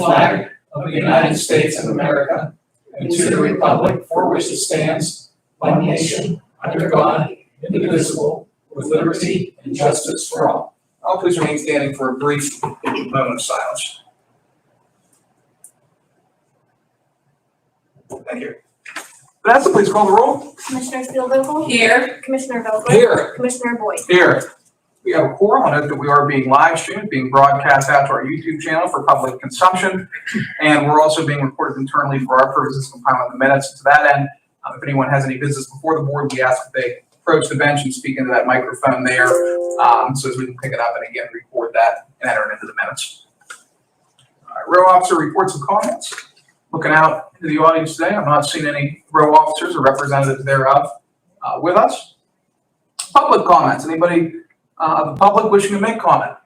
flag of the United States of America and to the republic for which it stands, one nation, under God, indivisible, with liberty and justice for all. I'll please remain standing for a brief moment of silence. Thank you. Vanessa, please call the roll. Commissioner Steelvogel? Here. Commissioner Vogel? Here. Commissioner Boyd? Here. We have a quorum. I note that we are being live streamed, being broadcast out to our YouTube channel for public consumption, and we're also being recorded internally for our purposes, compiling the minutes. To that end, if anyone has any business before the board, we ask that they approach the bench and speak into that microphone there, so as we can pick it up and again record that and enter it into the minutes. All right, row officer reports and comments. Looking out into the audience today, I'm not seeing any row officers or representatives thereof with us. Public comments. Anybody the public wishing to make comment?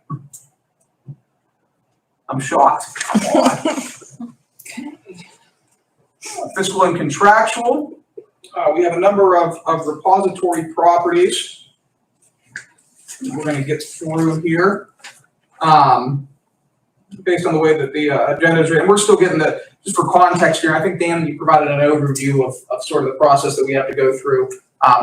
I'm shocked. Fiscal and contractual. We have a number of repository properties we're going to get through here. Based on the way that the agenda is written, we're still getting the, just for context here, I think Dan, you provided an overview of sort of the process that we have to go through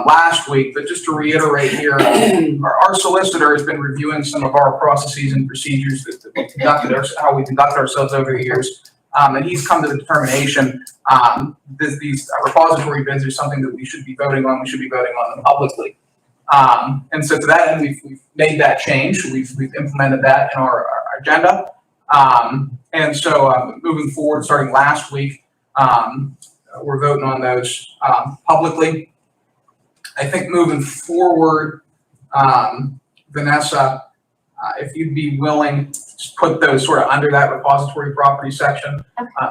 last week, but just to reiterate here, our solicitor has been reviewing some of our processes and procedures that we conducted, how we conduct ourselves over the years, and he's come to the determination these repository bids are something that we should be voting on. We should be voting on them publicly. And so to that end, we've made that change. We've implemented that in our agenda. And so moving forward, starting last week, we're voting on those publicly. I think moving forward, Vanessa, if you'd be willing to put those sort of under that repository property section,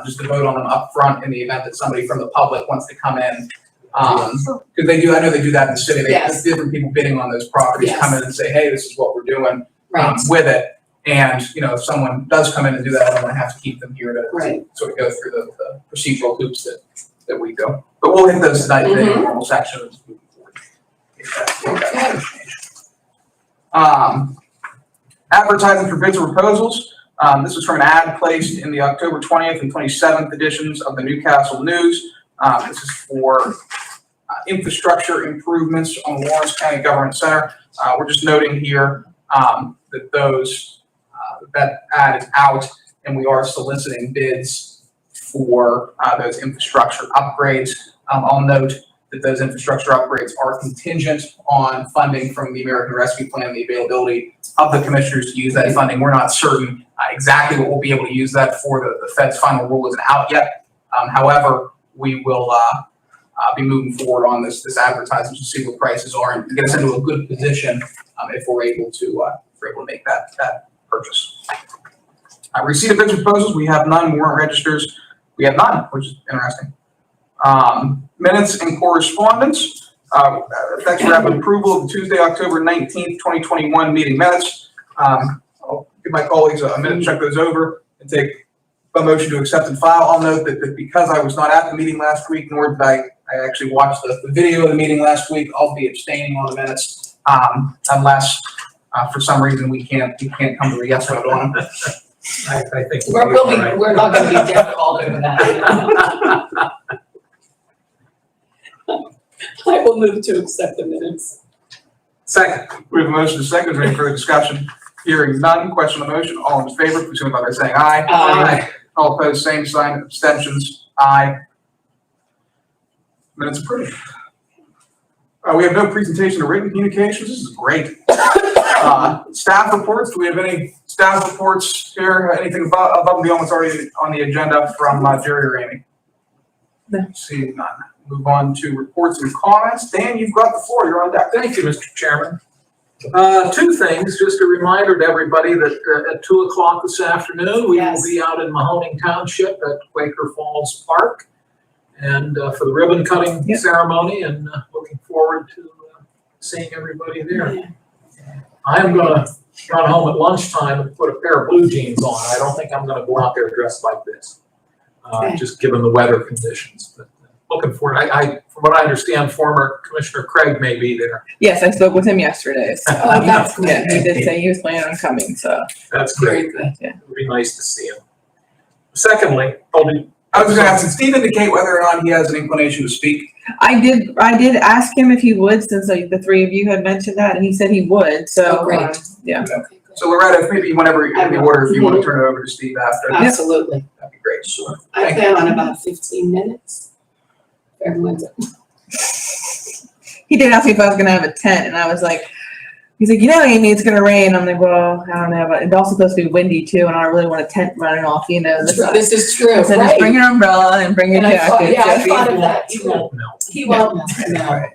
just to vote on them up front in the event that somebody from the public wants to come in. Because they do, I know they do that in the city. They have different people bidding on those properties come in and say, hey, this is what we're doing with it. And, you know, if someone does come in and do that, I'm going to have to keep them here to sort of go through the procedural hoops that we go. But we'll hit those tonight in the normal sections moving forward. Advertising for bids or proposals. This was from an ad placed in the October 20th and 27th editions of the Newcastle News. This is for infrastructure improvements on the Lawrence County Government Center. We're just noting here that that ad is out, and we are soliciting bids for those infrastructure upgrades. I'll note that those infrastructure upgrades are contingent on funding from the American Rescue Plan, the availability of the commissioners to use that funding. We're not certain exactly what we'll be able to use that for. The Fed's final rule isn't out yet. However, we will be moving forward on this advertising to see what prices are and get us into a good position if we're able to make that purchase. Receipt of bids and proposals, we have none. Warrant registers, we have none, which is interesting. Minutes and correspondence. Thanks for having approval of the Tuesday, October 19th, 2021 meeting minutes. I'll give my colleagues a minute to check those over and take a motion to accept and file. I'll note that because I was not at the meeting last week, nor did I actually watch the video of the meeting last week, I'll be abstaining on the minutes unless for some reason we can't come to a yes vote on them. I think We're not going to be difficult over that. I will move to accept the minutes. Second. We have a motion to second. Is there any further discussion? Hearing none. Question on the motion. All in favor, please signify by saying aye. Aye. All opposed, same sign. Abstentions. Aye. Minutes approved. We have no presentation of written communications. This is great. Staff reports. Do we have any staff reports here? Anything above and beyond what's already on the agenda from Jerry or Amy? No. Seeing none. Move on to reports and comments. Dan, you've got the floor. You're on deck. Thank you, Mr. Chairman. Two things, just a reminder to everybody that at 2 o'clock this afternoon, we will be out in Mahoning Township at Quaker Falls Park and for the ribbon cutting ceremony, and looking forward to seeing everybody there. I'm going to run home at lunchtime and put a pair of blue jeans on. I don't think I'm going to go out there dressed like this, just given the weather conditions. But looking forward. From what I understand, former Commissioner Craig may be there. Yes, I spoke with him yesterday. So, that's yeah, he did say he was planning on coming. So that's great. yeah. It would be nice to see him. Secondly, I was gonna ask, did Steve indicate whether or not he has an inclination to speak? I did ask him if he would, since like the three of you had mentioned that, and he said he would, so. Oh, great. Yeah. Okay, good. So Loretta, if maybe whenever you're in the order, if you want to turn it over to Steve after, Absolutely. that'd be great. Sure. I plan on about 15 minutes. Everyone's. He did ask me if I was gonna have a tent, and I was like, he's like, Amy, it's gonna rain. I'm like, well, I don't know, but it's also supposed to be windy too, and I don't really want a tent running off, This is true, I said, just bring right? your umbrella and bring your And I thought- jacket. yeah, I Jeffy. thought of that He too. won't melt. He won't know. Right.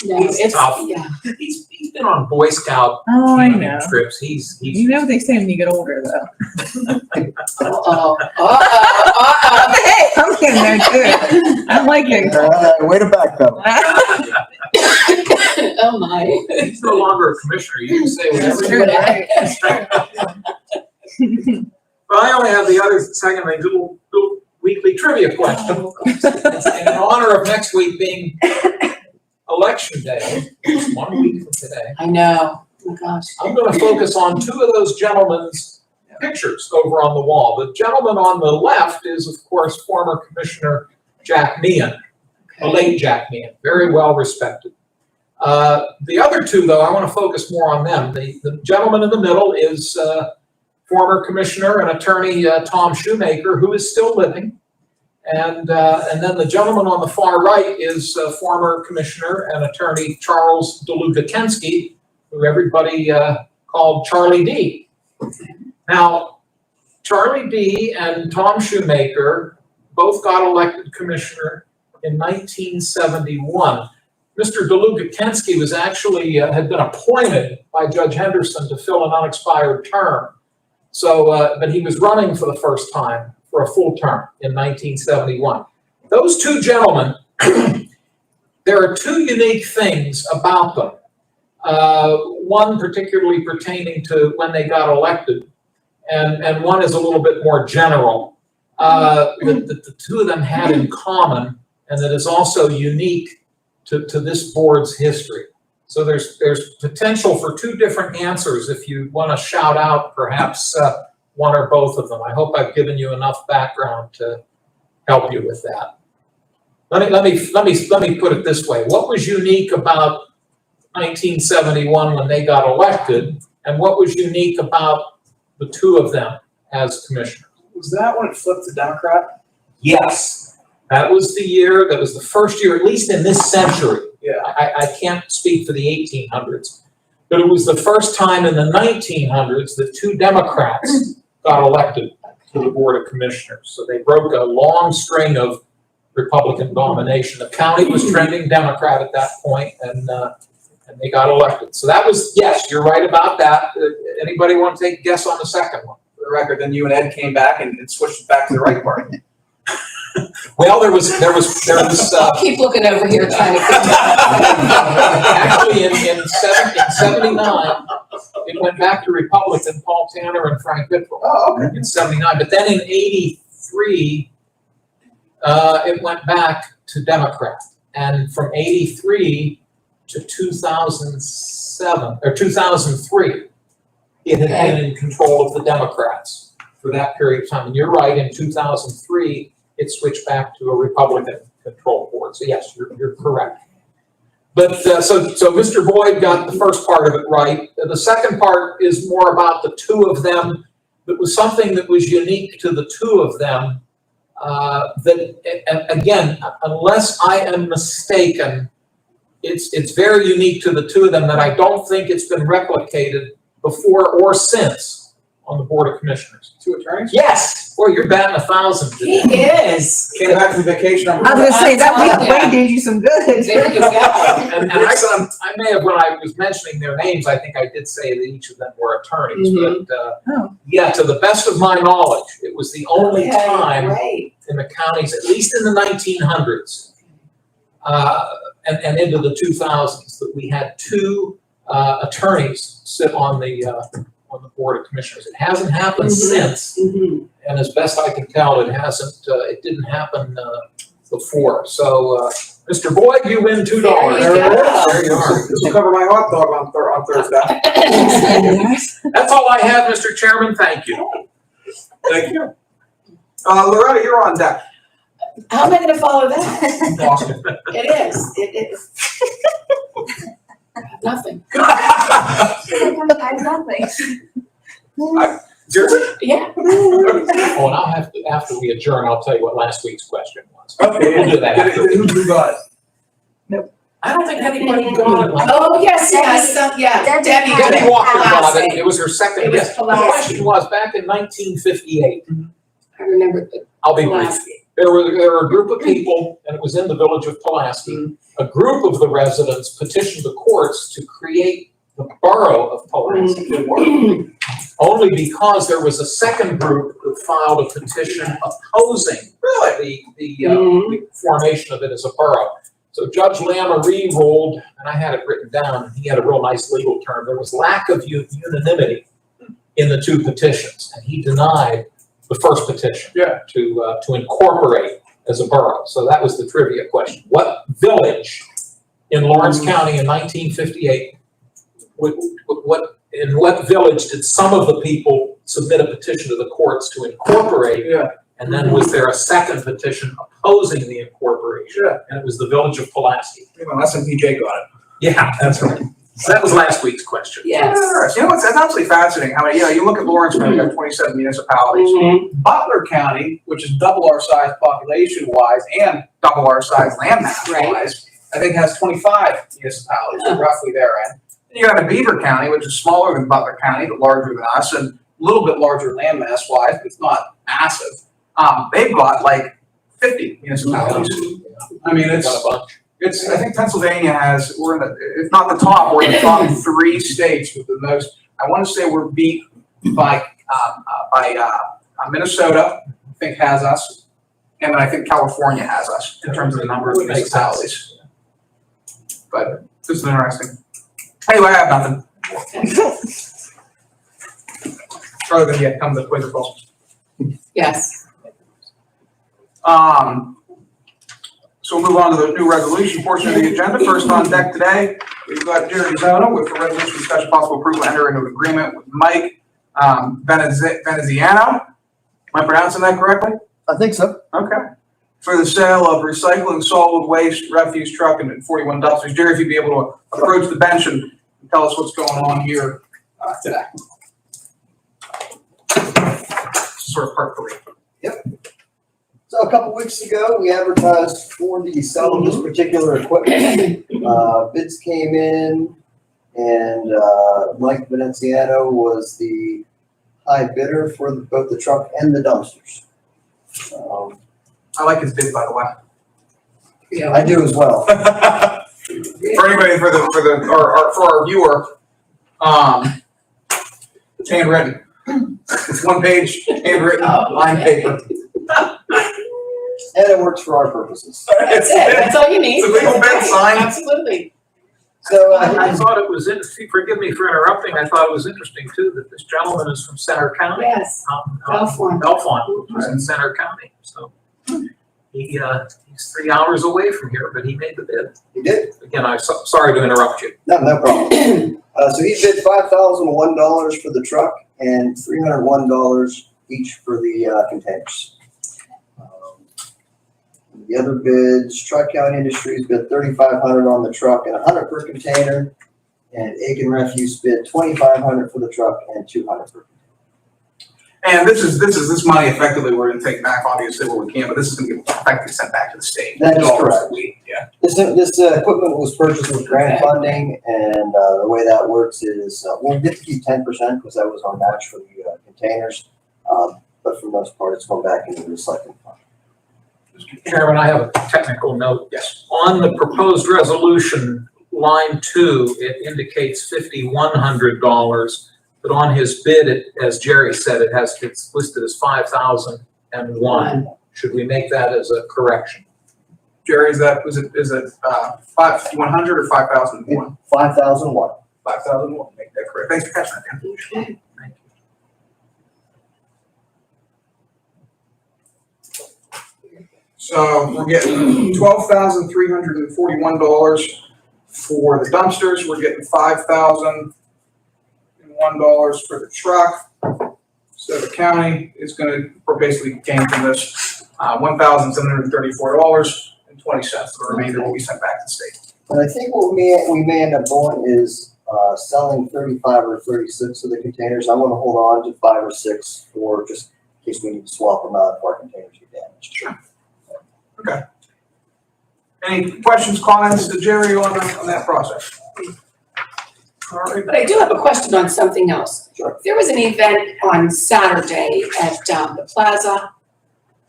No, He's it's, tough. yeah. He's been on Boy Scout Oh, I camping know. trips. He's You know what they say when you get older, though. Uh-oh. Hey, I'm getting there too. I'm like getting Way to back up. Oh, my. he's no longer a commissioner. You can say whatever That's you true, want. Well, I only have the other second thing, little weekly trivia question. Oh, gosh. In honor of next week being election day, it's 1 week from today, I know. Oh, my gosh. I'm going to focus on two of those gentlemen's pictures over on the wall. The gentleman on the left is, of course, former Commissioner Jack Meehan, the late Jack Meehan, very well respected. The other two, though, I want to focus more on them. The gentleman in the middle is former Commissioner and Attorney Tom Shoemaker, who is still living. And then the gentleman on the far right is former Commissioner and Attorney Charles DeLuca-Kensky, who everybody called Charlie D. Now, Charlie D. and Tom Shoemaker both got elected commissioner in 1971. Mr. DeLuca-Kensky was actually, had been appointed by Judge Henderson to fill an unexpired term. So, but he was running for the first time for a full term in 1971. Those two gentlemen, there are two unique things about them. One particularly pertaining to when they got elected, and one is a little bit more general. That the two of them had in common, and that is also unique to this board's history. So there's potential for two different answers if you want to shout out perhaps one or both of them. I hope I've given you enough background to help you with that. Let me put it this way. What was unique about 1971 when they got elected, and what was unique about the two of them as commissioners? Was that when it flipped to Democrat? Yes, that was the year, that was the first year, at least in this century. Yeah. I can't speak for the 1800s, but it was the first time in the 1900s that two Democrats got elected to the Board of Commissioners. So they broke a long string of Republican domination. The county was trending Democrat at that point, and they got elected. So that was, yes, you're right about that. Anybody want to take a guess on the second one? For the record, then you and Ed came back and switched it back to the right party. Well, there was Keep looking over here trying to figure actually in 79, it went back to Republican, Paul Tanner and Frank Bittrell. Oh, okay. In 79, but then in 83, it went back to Democrat. And from 83 to 2007, or 2003, it had been in control of the Democrats for that period of time. And you're right, in 2003, it switched back to a Republican control board. So yes, you're correct. But so Mr. Boyd got the first part of it right. The second part is more about the two of them. It was something that was unique to the two of them. That again, unless I am mistaken, it's very unique to the two of them that I don't think it's been replicated before or since on the Board of Commissioners. Two attorneys? Yes. Boy, you're batting 1,000 He today. is. Came back from vacation. I was gonna say that way did you some good. There you go. And I may have, when I was mentioning their names, I think I did say that each of them were attorneys, but Oh. yeah, to the best of my knowledge, it was the only Okay, time right. in the counties, at least in the 1900s, and into the 2000s, that we had two attorneys sit on the Board of Commissioners. It hasn't happened since, Mhm. and as best I can tell, it hasn't. It didn't happen before. So, Mr. Boyd, you win $2. There you go. There you are. This will cover my hot dog on Thursday. That's all I have, Mr. Chairman. Thank you. Thank you. Loretta, you're on deck. How am I gonna follow that? Awesome. It is. Nothing. I have nothing. Yeah. Oh, and I'll have to, after we adjourn, I'll tell you what last week's question was. Okay. We'll do that after. Who got it? I don't think anybody got it. Oh, yes, yeah, Debbie. Debbie Walker got Pulaski. it. It was her second It was guess. The Pulaski. question was, back in 1958, I remember the I'll be brief. Pulaski. There were a group of people, and it was in the village of Pulaski. A group of the residents petitioned the courts to create the borough of Pulaski. Only because there was a second group that filed a petition opposing the formation of it as a borough. So Judge Lamoury ruled, and I had it written down, he had a real nice legal term, there was lack of unanimity in the two petitions, and he denied the first petition to incorporate as a borough. So that was the trivia question. What village in Lawrence County in 1958, in what village did some of the people submit a petition to the courts to incorporate? And then was there a second petition opposing the incorporation? And it was the village of Pulaski. That's Mtg got it. Yeah, that's right. So that was last week's question. Yes. You know, it's absolutely fascinating how many, you look at Lawrence County, we've got 27 municipalities. Butler County, which is double our size population-wise and double our size landmass-wise, I think has 25 municipalities, roughly their end. And you got Beaver County, which is smaller than Butler County, but larger than us, and a little bit larger landmass-wise, but it's not massive. They've got like 50 municipalities. I mean, Got a bunch. I think Pennsylvania has, we're in the, if not the top, we're in the top 3 states with the most. I want to say we're beat by Minnesota, I think has us, and then I think California has us in terms of the number of municipalities. But this is interesting. Anyway, I have nothing. Other than yet come to Quaker Falls. Yes. So we'll move on to the new resolution portion of the agenda. First on deck today, we've got Jerry Zona with the resolution for special possible approval to enter into an agreement with Mike Veneziano. Am I pronouncing that correctly? I think so. Okay. For the sale of recycling, solid waste, refuse truck, and 41 dumpsters. Jerry, if you'd be able to approach the bench and tell us what's going on here today. Sort of part 3. So a couple weeks ago, we advertised for the sale of this particular equipment. Bids came in, and Mike Veneziano was the high bidder for both the truck and the dumpsters. I like his bid, by the way. I do as well. For anybody, for our viewer, it's handwritten. It's 1 page, handwritten, line paper. And it works for our purposes. That's it. That's all you need. It's a legal bid, signed. Absolutely. So I thought it was, forgive me for interrupting, I thought it was interesting too, that this gentleman is from Center County. Yes. Belfort. Belfont, which is in Center County, so he's 3 hours away from here, but he made the bid. he did. Again, I'm sorry to interrupt you. No problem. So he bid $5,001 for the truck and $301 each for the containers. The other bids, Tri-County Industries bid $3,500 on the truck and $100 per container, and Aiken Refuse bid $2,500 for the truck and $200 per container. And this money effectively we're going to take back, obviously, where we can, but this is going to get effectively sent back to the state. That is correct. Yeah. This equipment was purchased with grant funding, and the way that works is we'll get to keep 10% because that was our match for the containers, but for the most part, it's going back into the recycling fund. Mr. Chairman, I have a technical note. Yes. On the proposed resolution, line 2, it indicates $5,100, but on his bid, as Jerry said, it's listed as 5,001. Should we make that as a correction? Jerry, is it 5,100 or 5,001? 5,001. 5,001. Make that correct. Thanks for catching that, Dan. Thank you. So we're getting $12,341 for the dumpsters. We're getting $5,001 for the truck. So the county is gonna, or basically gain from this, $1,734.20. The remainder will be sent back to the state. And I think what we may end up doing is, selling 35 or 36 of the containers. I want to hold on to 5 or 6 for just in case we need to swap them out if our containers get damaged. Sure. Okay. Any questions, comments to Jerry on that process? All right. But I do have a question on something else. Sure. There was an event on Saturday at the plaza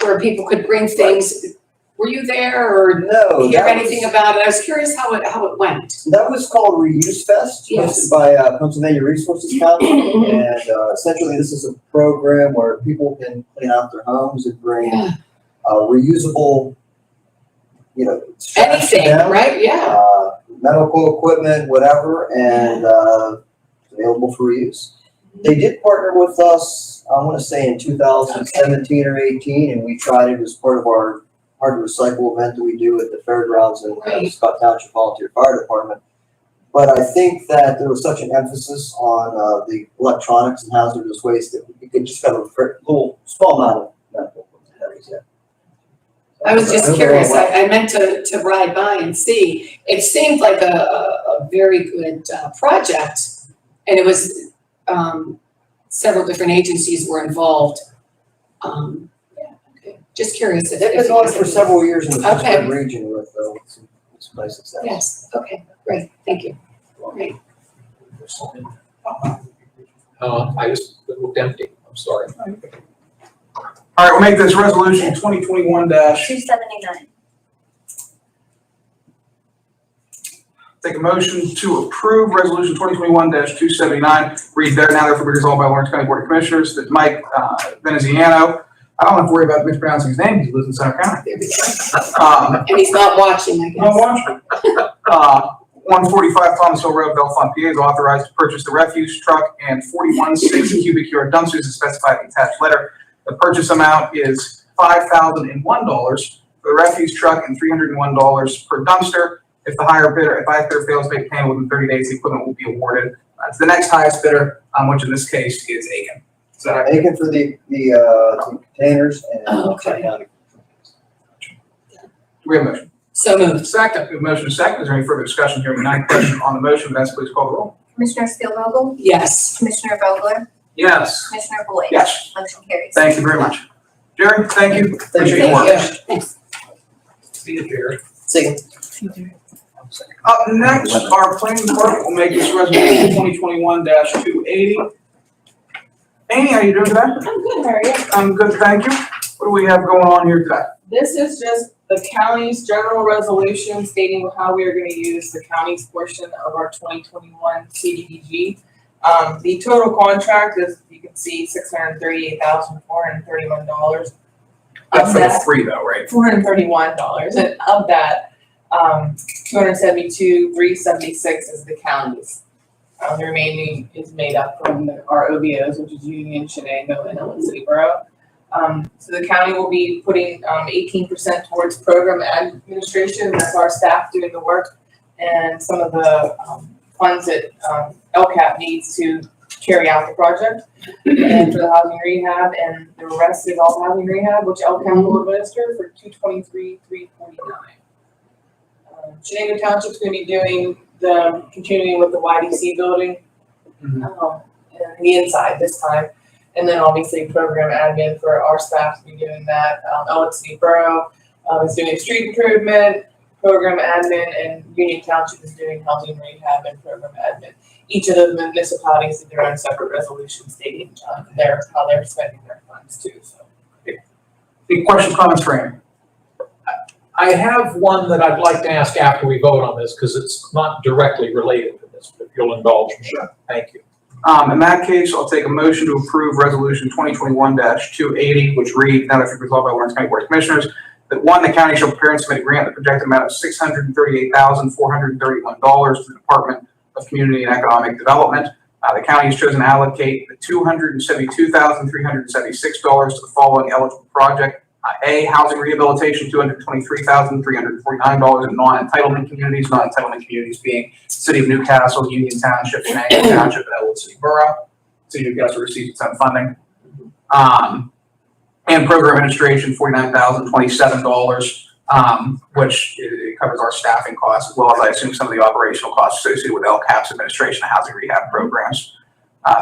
where people could bring things. Were you there or No, hear that anything was, about it? I was curious how it went. that was called Reuse Fest, Yes. hosted by Pennsylvania Resources Council. And essentially, this is a program where people can clean out their homes and bring Yeah. Reusable, straps Anything, down, right? Yeah. medical equipment, whatever, and available for reuse. They did partner with us, I want to say in 2017 or 18, and we tried it as part of our hard to recycle event that we do at the fairgrounds and Right. Scott Township Volunteer Fire Department. But I think that there was such an emphasis on the electronics and hazardous waste that we could just have a little small amount of medical equipment. That was it. I was just Overall, curious. I meant to ride by and see. It seemed like a very good project. And it was, several different agencies were involved. Yeah, okay. Just curious if. They've been going for several years in the Okay. Pittsburgh region with some nice success. Yes, okay, great, thank you. Great. I just it looked empty. I'm sorry. All right, we'll make this resolution 2021 279. Take a motion to approve resolution 2021-279. Read there now, therefore be resolved by Lawrence County Board of Commissioners that Mike Veneziano, I don't have to worry about mispronouncing his name, he lives in Center County. There we go. Um, And he's not watching, I No guess. watch. 145 Thomas Hill Road, Bellefonte, PA is authorized to purchase the refuse truck and 41.6 cubic yard dumpsters as specified in the attached letter. The purchase amount is $5,001 for the refuse truck and $301 per dumpster. If the highest bidder fails to make payment within 30 days, the equipment will be awarded to the next highest bidder, which in this case is Aiken. So that Aiken for the containers and. Oh, okay. do we have a motion? So moved. Second, we have a motion and a second. Is there any further discussion? Hearing none, question on the motion, Vanessa, please call the roll. Commissioner Steelvogel, Yes. Commissioner Vogler, Yes. Commissioner Boyd. Yes. Motion carries. Thank you very much. Jerry, thank you. Appreciate your work. Thank you. Thanks. See you, Jerry. See. Up next, our planning department will make this resolution 2021-280. Amy, how you doing today? I'm good, how are you? I'm good, thank you. What do we have going on here today? This is just the county's general resolution stating how we are gonna use the county's portion of our 2021 CDBG. The total contract is, you can see, $638,431. That's for the three though, right? $431, and of that, 272,376 is the county's. The remaining is made up from our OBOs, which is Union, Shenango, and Ellen City Borough. So the county will be putting 18% towards program administration, and that's our staff doing the work, and some of the funds that LCAP needs to carry out the project, and for the housing rehab, and the rest is all housing rehab, which LCAP will administer for $223,349. Shenango Township's gonna be doing continuing with the YDC building, and the inside this time. And then obviously program admin for our staff to be doing that. Ellen City Borough is doing street improvement, program admin, and Union Township is doing housing rehab and program admin. Each of those municipalities have their own separate resolution stating how they're spending their funds too, so. Any questions, comments for Amy? I have one that I'd like to ask after we vote on this, because it's not directly related to this, but if you'll indulge me. Sure. Thank you. In that case, I'll take a motion to approve resolution 2021-280, which reads, now therefore resolved by Lawrence County Board of Commissioners, that one, the county shall prepare and submit a grant, the projected amount of $638,431 to the Department of Community and Economic Development. The county has chosen to allocate the $272,376 to the following eligible project. A, housing rehabilitation, $223,349 in non-entitlement communities. Non-entitlement communities being City of Newcastle, Union Township, Shenango Township, and Elwood City Borough. City of Newcastle receives its own funding. And program administration, $49,027, which it covers our staffing costs as well as I assume some of the operational costs associated with LCAP's administration of housing rehab programs.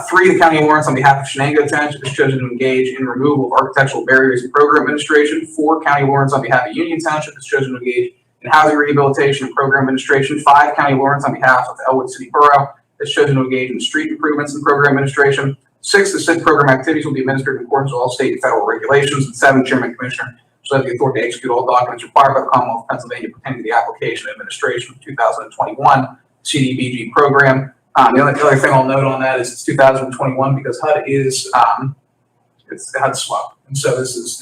3, the County of Lawrence on behalf of Shenango Township has chosen to engage in removal of architectural barriers and program administration. 4, County of Lawrence on behalf of Union Township has chosen to engage in housing rehabilitation and program administration. 5, County of Lawrence on behalf of Elwood City Borough has chosen to engage in street improvements and program administration. 6, the said program activities will be administered in accordance with all state and federal regulations. And 7, Chairman Commissioner shall have the authority to execute all documents required by the Commonwealth of Pennsylvania pertaining to the application and administration of 2021 CDBG program. The other thing I'll note on that is it's 2021 because HUD is HUD slow, and so this is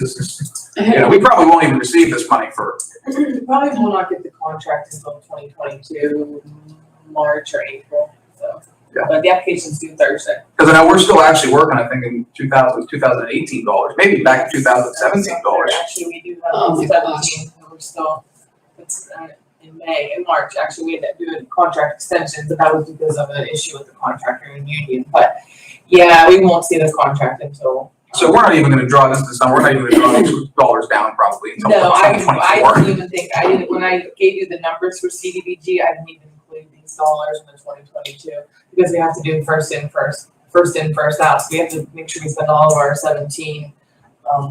we probably won't even receive this money for. We probably will not get the contract until 2022 March or April. So, yeah. But the application's due Thursday. Because I know we're still actually working, I think, in 2018 dollars, maybe back in 2017 dollars. Actually, we do Oh have my 17. We're still it's in March. Actually, we had to do a contract extension, but that was because of an issue with the contractor and union. But yeah, we won't see the contract until. So we're not even going to draw this summer. We're not even going to draw these dollars down probably until No, I 2024. didn't even think when I gave you the numbers for CDBG, I didn't even include these dollars in the 2022 because we have to do first in, first out. So we have to make sure we spend all of our 17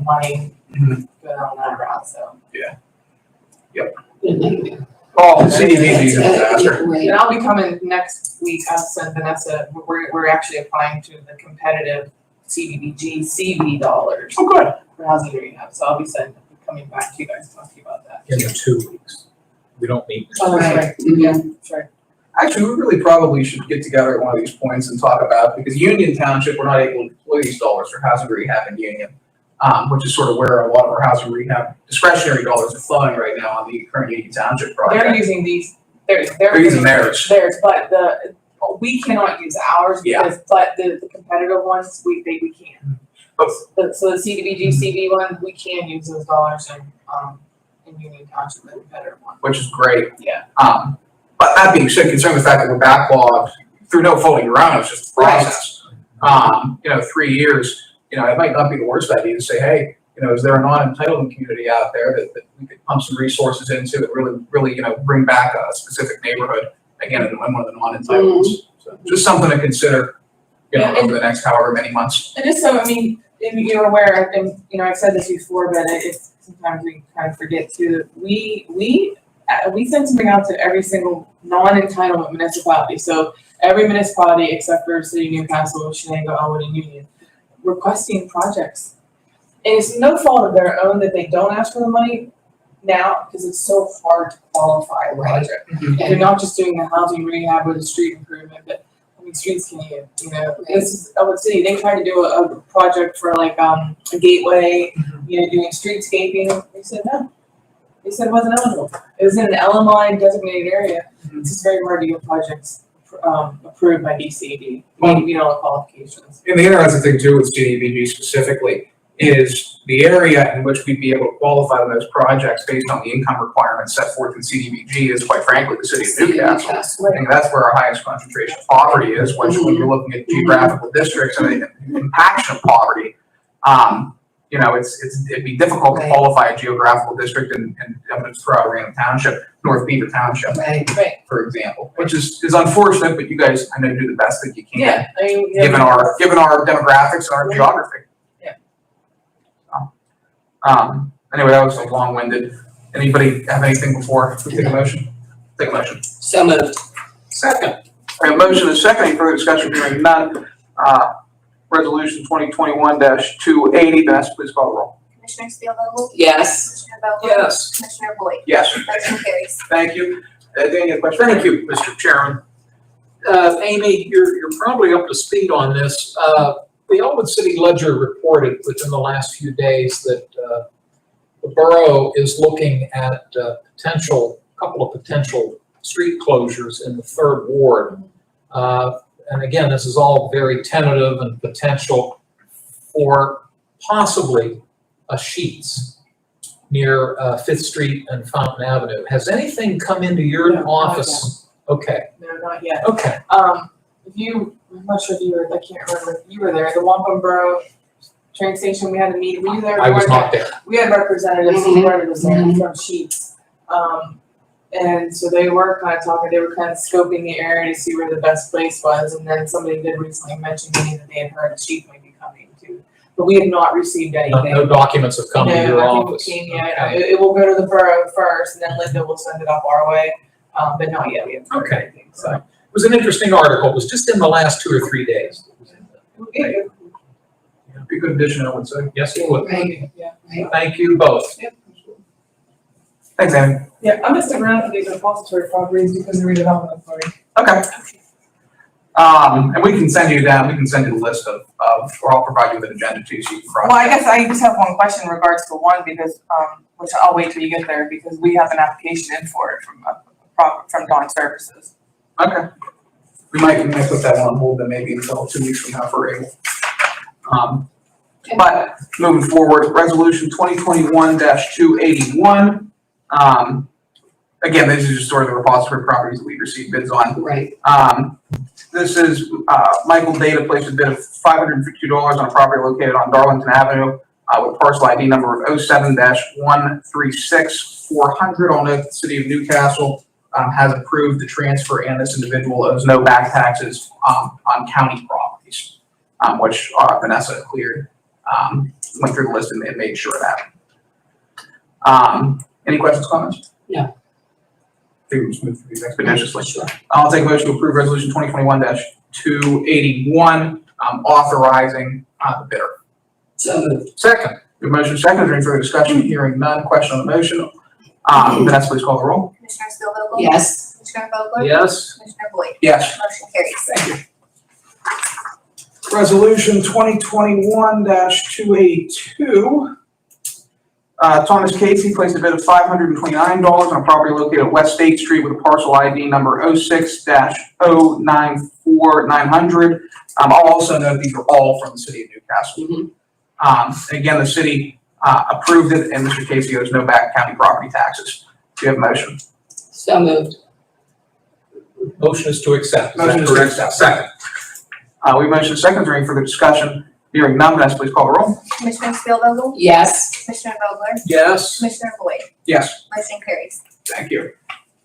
money going on that route. So Oh, CDBG is a disaster. and I'll be coming next week. I'll send Vanessa. We're actually applying to the competitive CDBG CV dollars Oh, good. for housing rehab. So I'll be coming back to you guys to talk to you about that. In 2 weeks. We don't meet. Oh, that's right. Yeah, that's right. Actually, we really probably should get together at one of these points and talk about, because Union Township, we're not able to deploy these dollars for housing rehab in Union, which is sort of where a lot of our housing rehab discretionary dollars are flowing right now on the current Union Township project. They're using these. They're using theirs. but we cannot use ours Yeah. because but the competitive ones we can. So the CDBG CV one, we can use those dollars in Union Township, the competitive one. Which is great. Yeah. But that being said, considering the fact that we're backlogged through no fault of your own, it's just a process. 3 years, it might not be the worst idea to say, hey, is there a non-entitlement community out there that we could pump some resources into and really, bring back a specific neighborhood, again, in one of the non-entitlements. So just something to consider, over the next however many months. And just so, if you're aware, and, I've said this before, but sometimes we kind of forget too, we send something out to every single non-entitlement municipality. So every municipality except for City of Newcastle, Shenango, Elwood, and Union, requesting projects. And it's no fault of their own that they don't ask for the money now, because it's so hard to qualify a project. And they're not just doing the housing rehab or the street improvement, but streets can this is Elwood City. They tried to do a project for like a gateway, doing streetscaping. They said no. They said it wasn't eligible. It was in an LMI designated area. It's just very hard to get projects approved by DCD. All the qualifications. And the interesting thing too with CDBG specifically is the area in which we'd be able to qualify those projects based on the income requirements set forth in CDBG is, quite frankly, the city of Newcastle. I think that's where our highest concentration of poverty is, which when you're looking at geographical districts and the compaction of poverty, it'd be difficult to qualify a geographical district and I'm going to throw out random township, North Beaver Township, for example, which is unfortunate, but you guys, I know, do the best that you can, given our demographics and our geography. Anyway, that was a long-winded. Anybody have anything before we take a motion? Take a motion. So moved. Second. We have a motion and a second. Any further discussion? Hearing none. Resolution 2021-280. Vanessa, please call the roll. Commissioner Steelvogel? Yes. Commissioner Vogel? Yes. Commissioner Boyd? Yes. Motion carries. Thank you. Dan, you have a question? Thank you, Mr. Chairman. Amy, you're probably up to speed on this. The Elwood City Ledger reported within the last few days that the borough is looking at a couple of potential street closures in the 3rd Ward. And again, this is all very tentative and potential for possibly a Sheetz near 5th Street and Fountain Avenue. Has anything come into your office? Okay. No, not yet. Okay. I'm not sure if you were, I can't remember if you were there, the Wampum Borough train station, we had a meeting, were you there? I was not there. We had representatives, Mhm. Florida was there from Sheets. And so they were kind of talking, they were kind of scoping the area to see where the best place was, and then somebody did recently mention to me that they had heard a chief might be coming too. But we have not received anything. No documents have come to your No, nothing office. came yet. Okay. It will go to the borough first, and then Linda will send it up our way, but not yet, we haven't heard Okay. anything, so. It was an interesting article. It was just in the last 2 or 3 days. Yeah, Be a good addition, I would say. Yes, it would. Right. yeah. Thank you both. Thanks, Amy. Yeah, I'm gonna stick around for these repository properties because of redevelopment authority. Okay. And we can send you the list of, or I'll provide you with an agenda too, so you can cross. Well, I guess I just have one question in regards to one, because, which I'll wait till you get there, because we have an application in for it from Dawn Services. Okay. We might put that one on hold then maybe until 2 weeks from now if we're able. But moving forward, resolution 2021-281. Again, this is just sort of the repository properties that we received bids on. Right. This is, Michael Data placed a bid of $552 on a property located on Darlington Avenue, with parcel ID number of 07-136400. I'll note the city of Newcastle, has approved the transfer, and this individual owes no back taxes, on county properties, which, Vanessa cleared, went through the list and made sure of that. Any questions, comments? No. I think we just moved through these expeditiously. Sure. I'll take a motion to approve resolution 2021-281, authorizing, the bidder. So moved. Second. We have a motion second. Is there any further discussion? Hearing none. Question on the motion. Vanessa, please call the roll. Commissioner Steelvogel? Yes. Commissioner Vogler? Yes. Commissioner Boyd? Yes. Motion carries. Thank you. Resolution 2021-282. Thomas Casey placed a bid of $529 on a property located at West State Street with a parcel ID number 06-094900. I'll also note these are all from the city of Newcastle. Mhm. And again, the city approved it, and Mr. Casey owes no back county property taxes. Do you have a motion? So moved. Motion is to accept. Is that Motion is to correct? accept. Second. We motion second. Is there any further discussion? Hearing none, Vanessa, please call the roll. Commissioner Steelvogel? Yes. Commissioner Vogler? Yes. Commissioner Boyd? Yes. Motion carries. Thank you.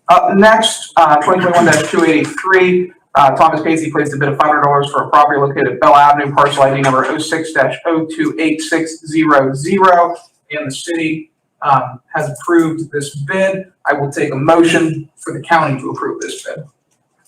Up next, 2021-283, Thomas Casey placed a bid of $500 for a property located at Bell Avenue, parcel ID number 06-028600, and the city has approved this bid. I will take a motion for the county to approve this bid.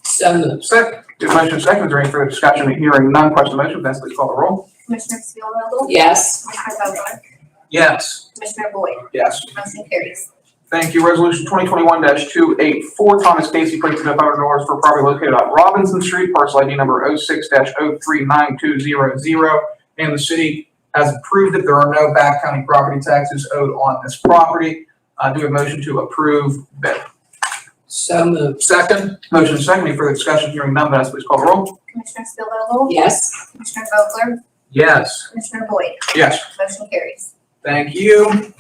So moved. Second. Do a motion second. Is there any further discussion? Hearing none. Question on the motion. Vanessa, please call the roll. Commissioner Steelvogel? Yes. Commissioner Vogler? Yes. Commissioner Boyd? Yes. Motion carries. Thank you. Resolution 2021-284, Thomas Casey placed a bid of $500 for a property located on Robinson Street, parcel ID number 06-039200, and the city has approved it. There are no back county property taxes owed on this property. Do a motion to approve bid. So moved. Second. Motion second. Any further discussion? Hearing none, Vanessa, please call the roll. Commissioner Steelvogel? Yes. Commissioner Vogler? Yes. Commissioner Boyd? Yes. Motion carries. Thank you.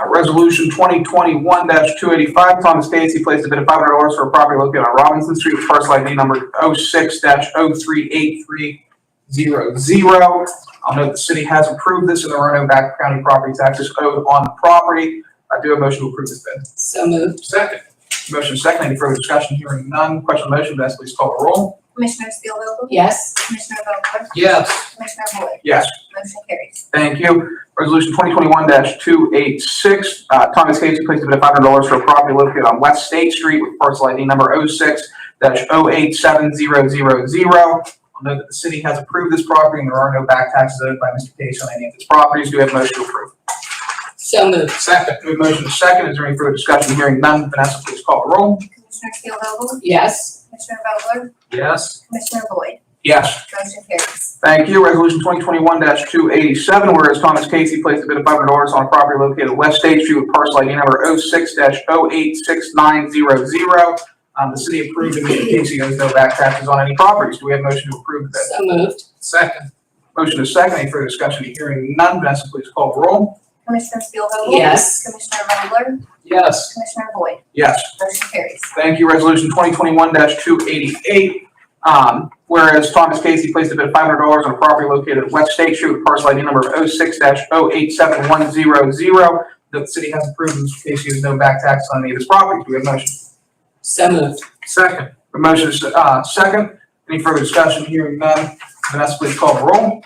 Resolution 2021-285, Thomas Casey placed a bid of $500 for a property located on Robinson Street with parcel ID number 06-038300. I'll note the city has approved this, and there are no back county property taxes owed on the property. I do have a motion to approve this bid. So moved. Second. Motion second. Any further discussion? Hearing none. Question on the motion. Vanessa, please call the roll. Commissioner Steelvogel? Yes. Commissioner Vogler? Yes. Commissioner Boyd? Yes. Motion carries. Thank you. Resolution 2021-286, Thomas Casey placed a bid of $500 for a property located on West State Street with parcel ID number 06-087000. I'll note that the city has approved this property, and there are no back taxes owed by Mr. Casey on any of his properties. Do we have a motion to approve? So moved. Second. We have a motion second. Is there any further discussion? Hearing none. Vanessa, please call the roll. Commissioner Steelvogel? Yes. Commissioner Vogler? Yes. Commissioner Boyd? Yes. Motion carries. Thank you. Resolution 2021-287, whereas Thomas Casey placed a bid of $500 on a property located at West State Street with parcel ID number 06-086900. The city approved, and Mr. Casey owes no back taxes on any properties. Do we have a motion to approve the bid? So moved. Second. Motion is second. Any further discussion? Hearing none. Vanessa, please call the roll. Commissioner Steelvogel? Yes. Commissioner Vogler? Yes. Commissioner Boyd? Yes. Motion carries. Thank you. Resolution 2021-288. Whereas Thomas Casey placed a bid of $500 on a property located at West State Street with parcel ID number of 06-087100. The city has approved, Mr. Casey has no back tax on any of his property. Do we have a motion? So moved. Second. A motion is second. Any further discussion? Hearing none. Vanessa, please call the roll.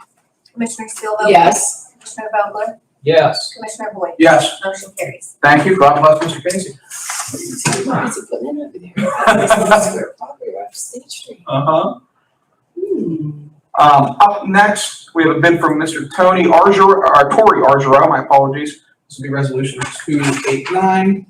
Commissioner Steelvogel? Yes. Commissioner Vogler? Yes. Commissioner Boyd? Yes. Motion carries. Thank you. God bless Mr. Casey. What is he putting in over there? Square property off State Street. Uh-huh. Hmm. Up next, we have a bid from Mr. Tory Argero, my apologies. This will be resolution 289.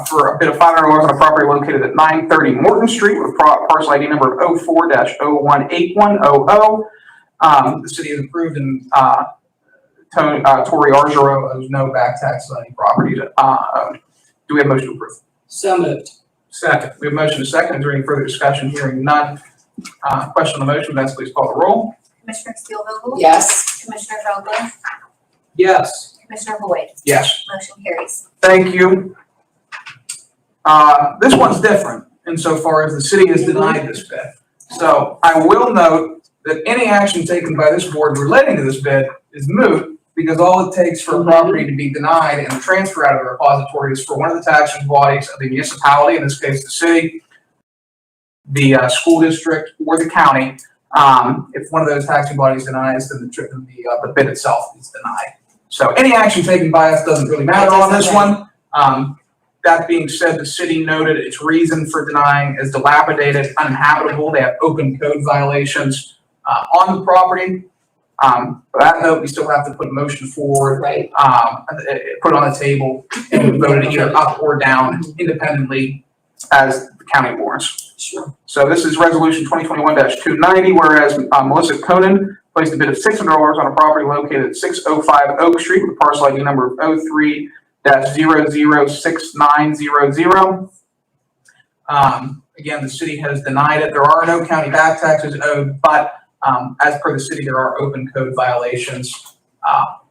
For a bid of $500 on a property located at 930 Morton Street with parcel ID number of 04-018100. The city has approved and Tory Argero owes no back tax on any property. Do we have a motion to approve? So moved. Second. We have a motion to second. Is there any further discussion? Hearing none. Question on the motion, Vanessa, please call the roll. Commissioner Steelvogel? Yes. Commissioner Vogler? Yes. Commissioner Boyd? Yes. Motion carries. Thank you. This one's different insofar as the city has denied this bid. So I will note that any action taken by this board relating to this bid is moot because all it takes for a property to be denied and transfer out of the repository is for one of the taxing bodies of the municipality, in this case the city, the school district, or the county. If one of those taxing bodies denies, then the bid itself is denied. So any action taken by us doesn't really matter on this one. That being said, the city noted its reason for denying is dilapidated, uninhabitable. They have open code violations on the property. For that note, we still have to put a motion forward, Right. put on the table, and vote it either up or down independently as the county warrants. Sure. So this is resolution 2021-290, whereas Melissa Conan placed a bid of $600 on a property located at 605 Oak Street with parcel ID number of 03-006900. Again, the city has denied it. There are no county back taxes owed, but as per the city, there are open code violations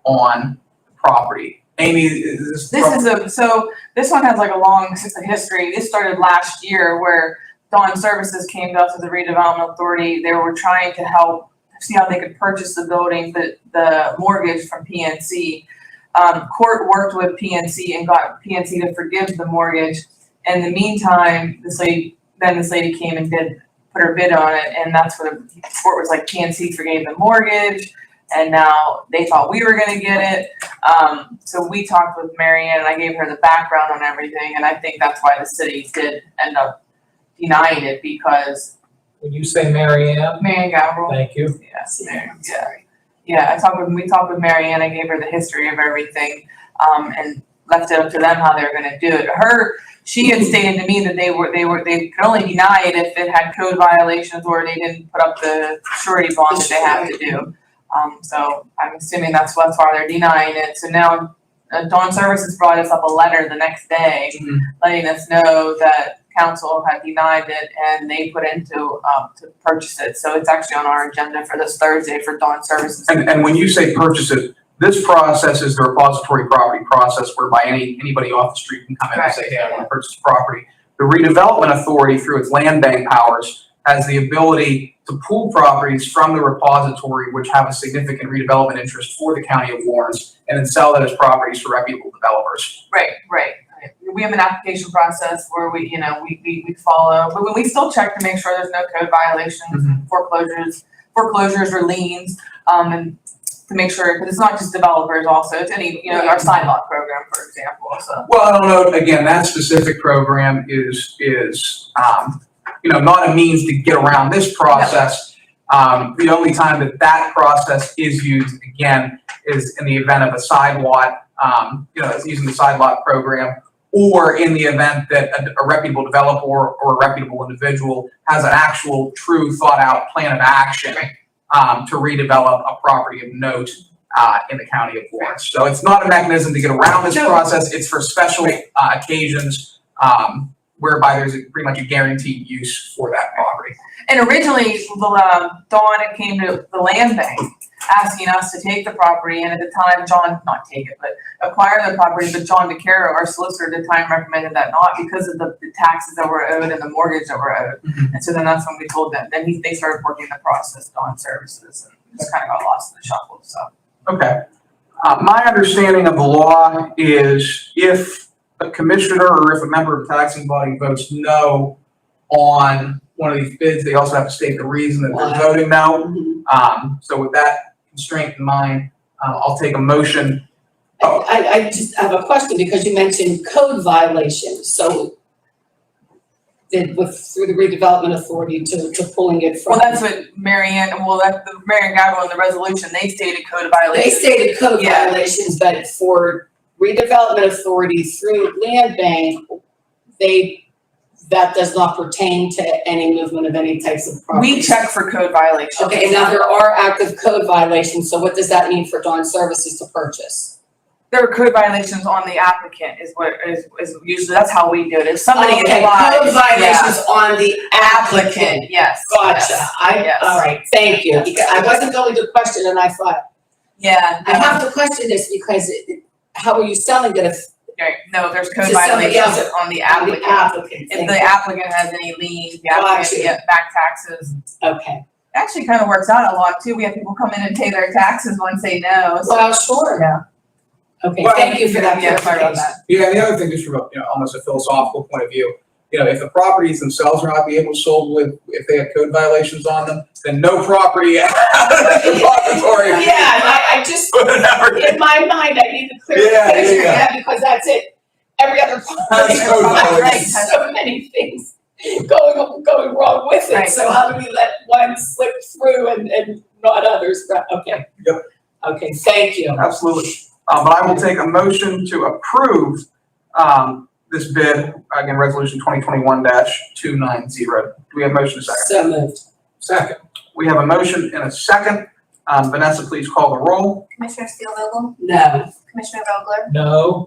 on the property. Amy, is this So this one has like a long history. This started last year where Dawn Services came to us as a redevelopment authority. They were trying to help see how they could purchase the building, the mortgage from PNC. Court worked with PNC and got PNC to forgive the mortgage. In the meantime, this lady came and put her bid on it, and that's where the court was like, PNC forgave the mortgage, and now they thought we were gonna get it. So we talked with Marianne, and I gave her the background on everything, and I think that's why the city did end up denying it, because When you say Marianne, Marianne Gavril. thank you. Yes, yeah, we talked with Marianne, I gave her the history of everything, and left it up to them how they were gonna do it. She had stated to me that they could only deny it if it had code violations or they didn't put up the surety bond that they have to do. So I'm assuming that's why they're denying it. So now Dawn Services brought us up a letter the next day, letting us know that council had denied it and they put into to purchase it. So it's actually on our agenda for this Thursday for Dawn Services. And when you say purchase it, this process is the repository property process whereby anybody off the street can come in and say, hey, I want to purchase property. The redevelopment authority, through its land bank powers, has the ability to pull properties from the repository which have a significant redevelopment interest for the county of Lawrence and then sell that as properties to reputable developers. Right. We have an application process where we follow, but we still check to make sure there's no code violations, foreclosures or liens, and to make sure, because it's not just developers also, it's any, our side lot program, for example, so. Well, I don't know, again, that specific program is not a means to get around this process. The only time that process is used, again, is in the event of a side lot, it's using the side lot program, or in the event that a reputable developer or a reputable individual has an actual, true, thought-out plan of action to redevelop a property of note in the county of Lawrence. So it's not a mechanism to get around this process. It's for special occasions whereby there's pretty much a guaranteed use for that property. And originally, Dawn had came to the land bank asking us to take the property, and at the time, not take it, but acquire the property, but John DeCaro, our solicitor at the time, recommended that not because of the taxes that were owed and the mortgage that were owed. And so then that's when we told them, then they started working the process, Dawn Services, and just kind of got lost in the shuffle, so. Okay. My understanding of the law is if a commissioner or if a member of the taxing body votes no on one of these bids, they also have to state the reason that they're voting no. So with that constraint in mind, I'll take a motion. I just have a question because you mentioned code violations, so through the redevelopment authority to pulling it from. Well, that's what Marianne Gavel in the resolution, they stated code violation. They stated code Yeah. violations, but for redevelopment authority through land bank, that does not pertain to any movement of any types of property. We check for code violations. Okay, now there are active code violations, so what does that mean for Dawn Services to purchase? There are code violations on the applicant is usually, that's how we do it. If somebody Okay, applies. code violations on the applicant. Yes. Gotcha, Yes. all right, thank you, because I wasn't going to question and I thought, Yeah. I have to question this because how are you selling it if Right. No, there's code To somebody violations else. on the the applicant. applicant? If the applicant has any liens, the applicant Gotcha. get back taxes. Okay, It actually kind of works out a lot too. We have people come in and pay their taxes once they know. So well, sure. Yeah. Okay, Well, thank you for that Yeah, sorry about clarification. that. Yeah, and the other thing, just from almost a philosophical point of view, if the properties themselves are not being able to sold with, if they have code violations on them, then no property out of the depository. Yeah, I just, would ever- in my mind, I need to clear Yeah, the picture, yeah. yeah, because that's it. Every other property, Has code violations. there's so many things going wrong with it, Right. so how do we let one slip through and not others? Okay. Yep. Okay, thank you. Absolutely. But I will take a motion to approve this bid, again, resolution 2021-290. Do we have a motion second? So moved. Second. We have a motion and a second. Vanessa, please call the roll. Commissioner Steelvogel, No. Commissioner Vogler, No.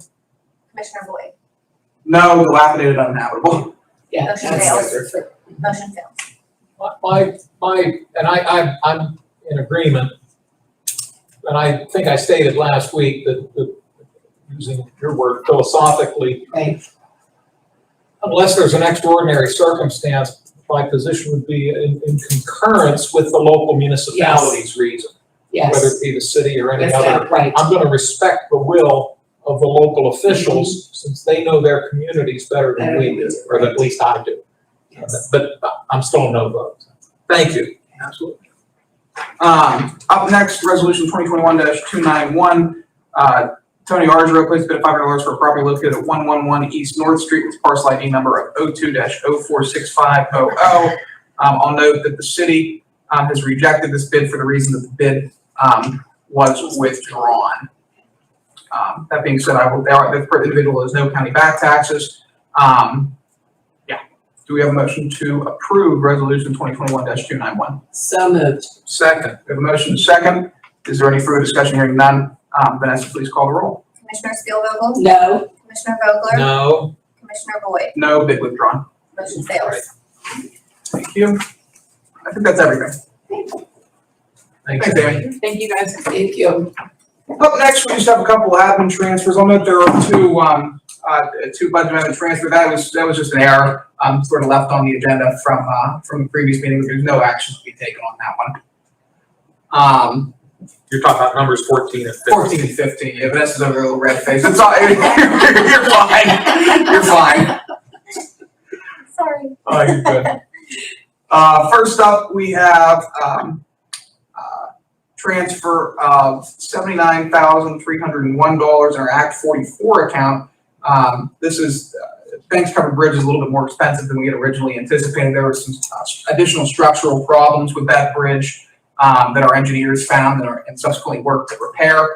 Commissioner Boyd. No, dilapidated, uninhabitable. Yeah. Motion that's- fails. Motion fails. I'm in agreement. And I think I stated last week that using your word philosophically, Right. unless there's an extraordinary circumstance, my position would be in concurrence with the local municipality's reason, whether Yes. it be the city or any That's other. right. I'm gonna respect the will of the local officials since they know their communities better than we do, or at least I do. Yes. But I'm still a no vote. Thank you. Absolutely. Up next, resolution 2021-291. Tony Argero placed a bid of $500 for a property located at 111 East North Street with parcel ID number of 02-046500. I'll note that the city has rejected this bid for the reason that the bid was withdrawn. That being said, the individual has no county back taxes. Do we have a motion to approve resolution 2021-291? So moved. Second. We have a motion and a second. Is there any further discussion? Hearing none. Vanessa, please call the roll. Commissioner Steelvogel, No. Commissioner Vogler, No. Commissioner Boyd. No, bid withdrawn. Motion fails. Thank you. I think that's everything. Thanks, Thanks, Amy. Thank you guys. Thank you. Up next, we just have a couple admin transfers. I'll note there are two budget amendment transfers. That was just an error, sort of left on the agenda from the previous meeting. There's no action to be taken on that one. You're talking about numbers 14 and 15. 14 and 15. Yeah, Vanessa's over there, a little red face. It's all, you're fine. You're fine. Sorry. Oh, you're good. First up, we have transfer of $79,301 in our Act 44 account. This is Banks Covered Bridge is a little bit more expensive than we had originally anticipated. There were some additional structural problems with that bridge that our engineers found and subsequently worked to repair.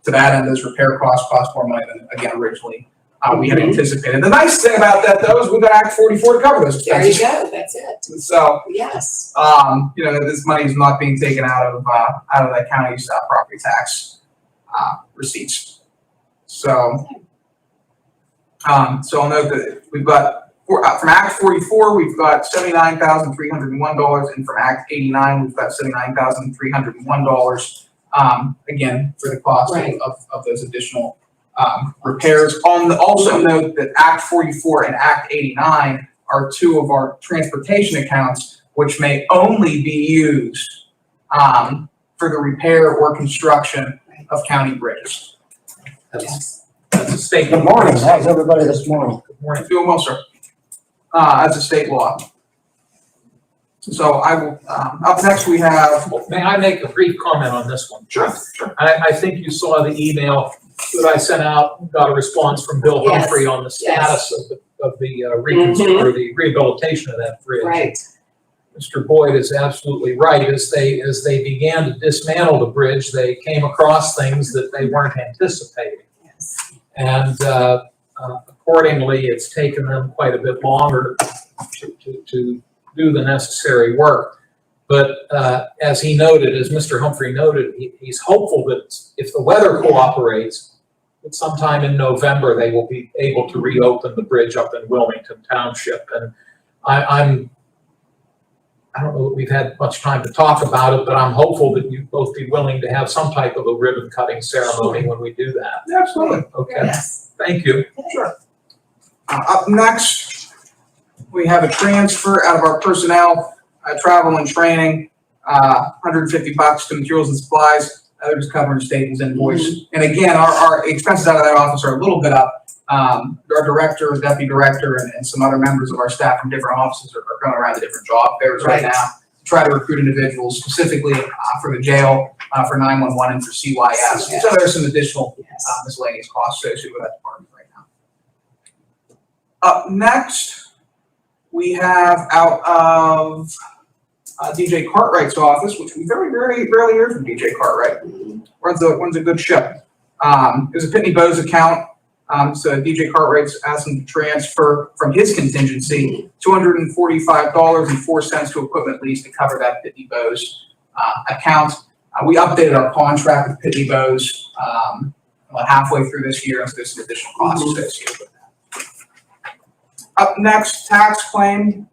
To that end, those repair cost more money than again originally we had anticipated. The nice thing about that though is we've got Act 44 to cover those There you expenses. go, that's it. So Yes. this money is not being taken out of that county's property tax receipts. So I'll note that we've got From Act 44, we've got $79,301, and from Act 89, we've got $79,301. Again, for the cost Right. of those additional repairs. Also note that Act 44 and Act 89 are two of our transportation accounts, which may only be used for the repair or construction of county bridges. Yes. That's a Good statement. morning, how's everybody this morning? Good morning. Doing well, sir. That's a state law. So I will, up next we have. May I make a brief comment on this one? Sure. I think you saw the email that I sent out, got a response from Bill Yes. Humphrey on the status of the or the rehabilitation of that bridge. Right. Mr. Boyd is absolutely right. As they began to dismantle the bridge, they came across things that they weren't anticipating. Yes. And accordingly, it's taken them quite a bit longer to do the necessary work. But as he noted, as Mr. Humphrey noted, he's hopeful that if the weather cooperates, that sometime in November, they will be able to reopen the bridge up in Wilmington Township. And I don't know that we've had much time to talk about it, but I'm hopeful that you'd both be willing to have some type of a ribbon cutting ceremony when we do that. Absolutely. Okay, Yes. thank you. Sure. Up next, we have a transfer out of our personnel, travel and training, $150 to materials and supplies. They're just covering Staples invoice. And again, our expenses out of that office are a little bit up. Our director, deputy director, and some other members of our staff from different offices are going around to different job fairs right now to try to recruit individuals specifically for the jail, for 911, and for CYS. So there's some additional miscellaneous costs associated with that department right now. Up next, we have out of DJ Cartwright's office, which we very rarely hear from DJ Cartwright. Runs a good ship. There's a Pitney Bowes account. So DJ Cartwright's asked him to transfer from his contingency $245.04 to equipment lease to cover that Pitney Bowes account. We updated our contract with Pitney Bowes about halfway through this year, so there's some additional costs associated with that. Up next, tax claim.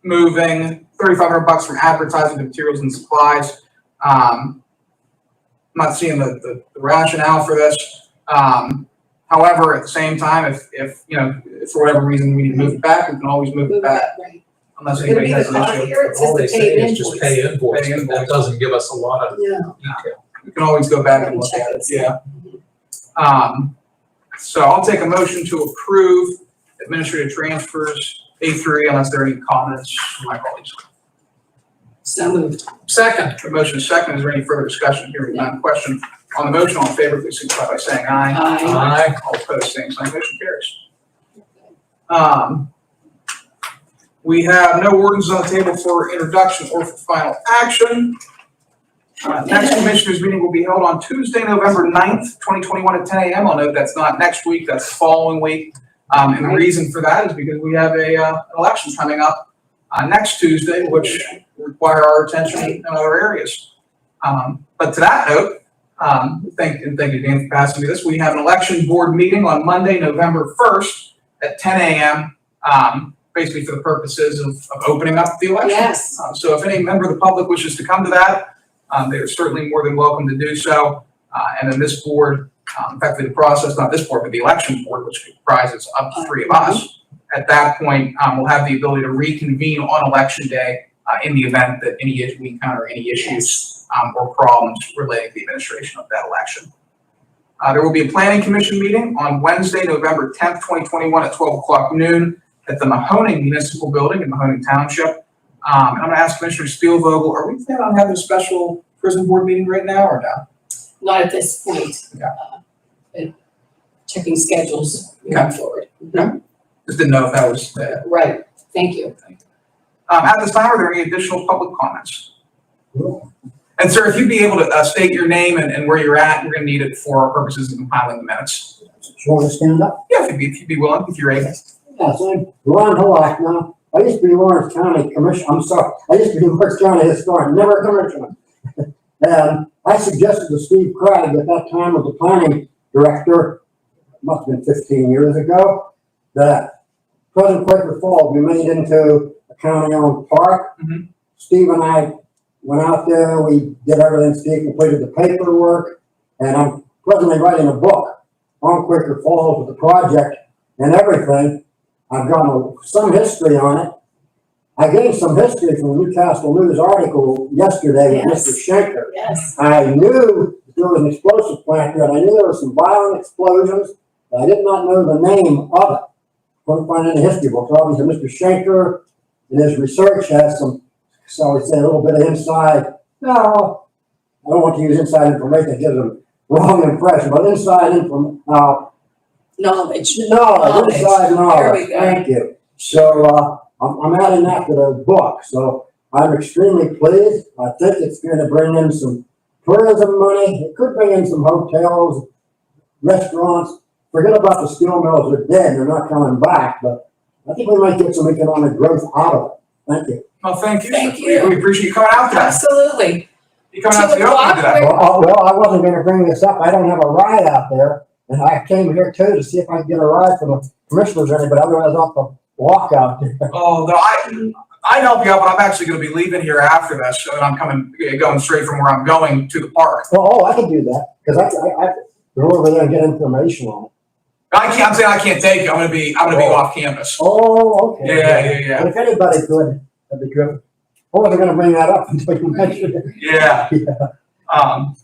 Moving $3,500 from advertising to materials and supplies. I'm not seeing the rationale for this. However, at the same time, if for whatever reason we need to move it back, we can always move it back Right. unless It's gonna anybody be has the an cost issue. here, it All they says the say paid is just invoice. pay invoice, Pay but invoice. that doesn't give us a lot of Yeah. detail. We can always go back and look Check at it. it, yeah. So I'll take a motion to approve administrative transfers A3 unless there are any comments from my colleagues. So moved. Second, The motion is second. Is there any further discussion here? None. Question on the motion. All in favor, please signify by saying aye. Aye. All opposed, same sign. Motion carries. We have no ordinances on the table for introduction or for final action. Next commissioners meeting will be held on Tuesday, November 9th, 2021 at 10 a.m. I'll note that's not next week, that's the following week. And the reason for that is because we have an election coming up next Tuesday, which will require our attention in other areas. But to that note, thank you, Dan, for passing me this. We have an election board meeting on Monday, November 1st at 10 a.m. Basically for the purposes of opening up the election. Yes. So if any member of the public wishes to come to that, they are certainly more than welcome to do so. And then this board, effectively the process, not this board, but the election board, which comprises up to 3 of us, at that point, we'll have the ability to reconvene on election day in the event that we encounter any issues or problems relating to the administration of that election. There will be a planning commission meeting on Wednesday, November 10th, 2021 at 12 o'clock noon at the Mahoning Municipal Building in Mahoning Township. I'm going to ask Commissioner Spielvogel, are we planning on having a special prison board meeting right now or no? Not at this point. Checking schedules moving forward. Just didn't know if that was Right. Thank you. At this time, are there any additional public comments? And sir, if you'd be able to state your name and where you're at, we're going to need it for our purposes of compiling the minutes. You want to stand up? Yeah, if you'd be willing, if you're able. Yes, I'm Ron Halak now. I used to be Lawrence County Commissioner, I used to be Lawrence County Historian, never a commissioner. And I suggested to Steve Craig at that time was the planning director, must have been 15 years ago, that Pleasant Quaker Falls be made into a county-owned park. Mhm. Steve and I went out there, we did everything, Steve completed the paperwork, and I'm presently writing a book on Quaker Falls with the project and everything. I've got some history on it. I gave some history from the Newcastle News article yesterday with Yes. Mr. Schenker. Yes. I knew there was an explosive plant there, and I knew there were some violent explosions, but I did not know the name of it. Couldn't find any history books. Obviously, Mr. Schenker in his research has some, so I say, a little bit of inside, no, I don't want to use inside information, it gives them wrong impression, but inside information, Knowledge. knowledge, inside There knowledge, we go. thank you. So, I'm adding that to the book, so I'm extremely pleased. I think it's gonna bring in some tourism money, it could bring in some hotels, restaurants. Forget about the steel mills, they're dead, they're not coming back, but I think we might get some economic growth out of it. Thank you. Well, thank you. Thank We- you. We appreciate you coming out today. Absolutely. You coming out to the 2 o'clock, opening today? Well, I wasn't gonna bring this up, I don't have a ride out there, and I came here too to see if I could get a ride from the commissioners or anybody, otherwise I'll have to walk out there. Oh, no, I'd help you out, but I'm actually gonna be leaving here after this, and I'm going straight from where I'm going to the park. Oh, I can do that, because I go over there and get information on it. I'm saying I can't take you, I'm gonna be off campus. Oh, okay. Yeah. And if anybody could, that'd be good. I wasn't gonna bring that up until you mentioned it. Yeah.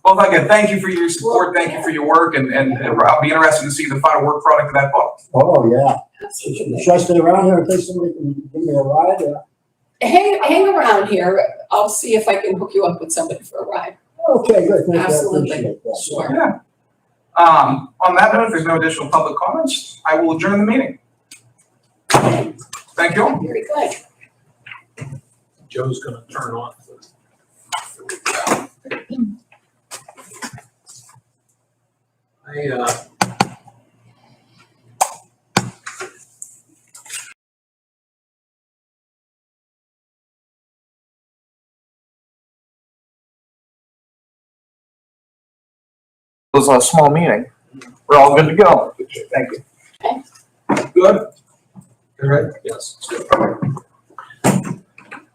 Well, again, thank you for your support, thank you for your work, and I'll be interested to see the final work product of that book. Oh, yeah. Absolutely. Should I stay around here in case somebody can give me a ride? Hang around here. I'll see if I can hook you up with somebody for a ride. Okay, good, thank you, I Absolutely. appreciate that. Sure. Yeah. On that note, if there's no additional public comments, I will adjourn the meeting. Thank you all. Very good. Joe's gonna turn off the. It was a small meeting. We're all good to go. Thank you. Good? You ready? Yes.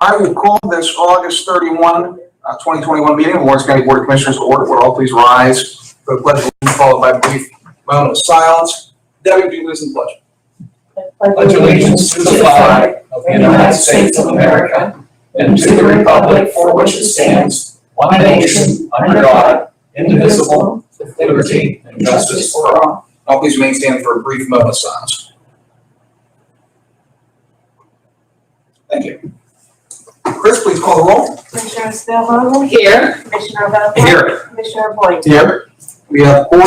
I will call this August 31, 2021 meeting of the Lawrence County Board of Commissioners to order. Would all please rise for the pledge of allegiance, followed by a brief moment of silence. Debbie, would you lead us in the pledge? Pledge allegiance to the flag of the United States of America and to the republic for which it stands, one nation, under God, indivisible, with liberty and justice for all. All please remain standing for a brief moment of silence. Thank you. Chris, please call the roll. Commissioner Spielvogel? Here. Commissioner Vogel? Here. Commissioner Boyd? Here. We have 4.